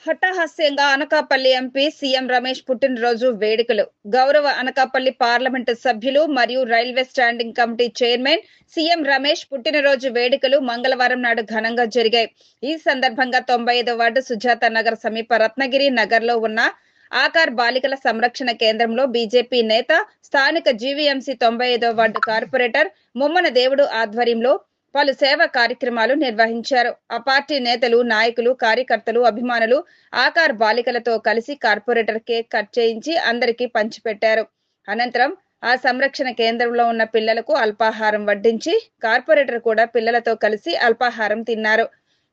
హఠాహాస్యంగా Anakapalli MP CM Ramesh పుట్టినరోజు వేడుకలు. గౌరవ అనకాపల్లి పార్లమెంటు సభ్యులు మరియు railway standing committee chairman CM Ramesh పుట్టినరోజు వేడుకలు మంగళవారం నాడు ఘనంగా జరిగాయి. ఈ సందర్భంగా 95వ వార్డు సుజాత నగర్ సమీప రత్నగిరి నగర్ లో ఉన్న ఆకార్ బాలికల సంరక్షణ కేంద్రంలో బీజేపీ నేత, స్థానిక జీవీఎంసీ 95వ వార్డు కార్పొరేటర్ ముమ్మన దేవుడు ఆధ్వర్యంలో పలు సేవా కార్యక్రమాలు నిర్వహించారు. ఆ పార్టీ నేతలు, నాయకులు, కార్యకర్తలు, అభిమానులు ఆకార్ బాలికలతో కలిసి కార్పొరేటర్ కేక్ కట్ చేయించి అందరికీ పంచిపెట్టారు. అనంతరం ఆ సంరక్షణ కేంద్రంలో ఉన్న పిల్లలకు అల్పాహారం వడ్డించి కార్పొరేటర్ కూడా పిల్లలతో కలిసి అల్పాహారం తిన్నారు.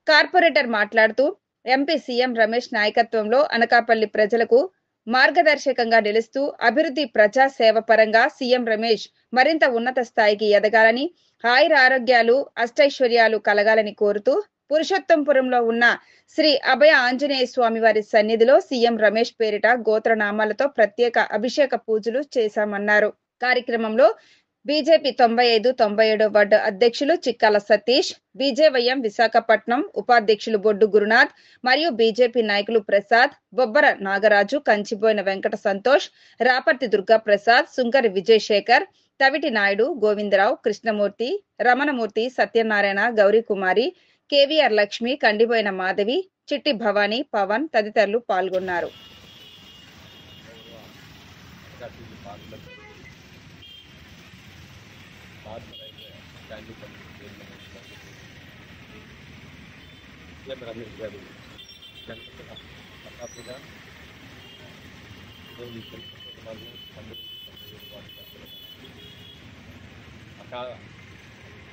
కార్పొరేటర్ మాట్లాడుతూ ఎంపీ సీఎం రమేష్ నాయకత్వంలో అనకాపల్లి ప్రజలకు మార్గదర్శకంగా నిలుస్తూ అభివృద్ధి, ప్రజా సేవ పరంగా సీఎం రమేష్ మరింత ఉన్నత స్థాయికి ఎదగాలని, ఆయుర ఆరోగ్యాలు, అష్టైశ్వర్యాలు కలగాలని కోరుతూ పురుషోత్తంపురంలో ఉన్న శ్రీ అభయ ఆంజనేయ స్వామి వారి సన్నిధిలో సీఎం రమేష్ పేరిట గోత్రనామాలతో ప్రత్యేక అభిషేక పూజలు చేశామన్నారు. కార్యక్రమంలో బీజేపీ 95, 97 వార్డు అధ్యక్షులు చిక్కాల సతీష్, బీజేవైఎం విశాఖపట్నం ఉపాధ్యక్షులు బొడ్డు గురునాథ్ మరియు బీజేపీ నాయకులు ప్రసాద్, బొబ్బర నాగరాజు, కంచిబోయిన వెంకట సంతోష్, రాపర్తి దుర్గా ప్రసాద్, సుంకరి విజయశేఖర్, తవిటి నాయుడు, గోవిందరావు, కృష్ణమూర్తి, రమణమూర్తి, సత్యనారాయణ, గౌరీకుమారి, కేవీఆర్ లక్ష్మి, కండిబోయిన మాధవి, చిట్టి భవానీ, పవన్ తదితరులు పాల్గొన్నారు. రమేష్ గారు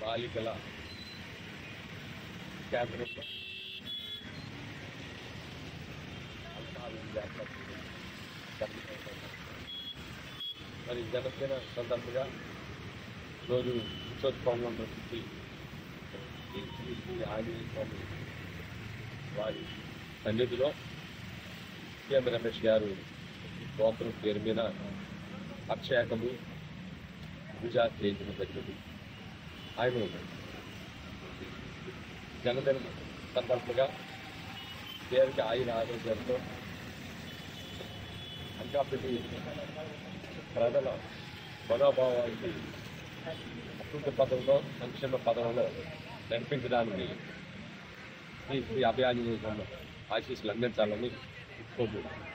బాలికల కేంద్రంలో మరి జనసేన సందర్భంగా రోజు ఉత్సవం ప్రసిద్ధి ఆంజనేయ స్వామి వారి సన్నిధిలో సీఎం రమేష్ గారు గోత్రం పేరు మీద అక్షయాకము పూజ చేయించడం జరిగింది. ఆయన జనదిన సందర్భంగా పేరుకి ఆయన ఆరోగ్యంతో అనకాపల్లి ప్రజల మనోభావానికి అభివృద్ధి పదంలో, సంక్షేమ పదంలో నడిపించడానికి శ్రీ అభయ ఆంజనేయ స్వామి ఆశీస్సులు అందించాలని కోరుకుంటున్నాను.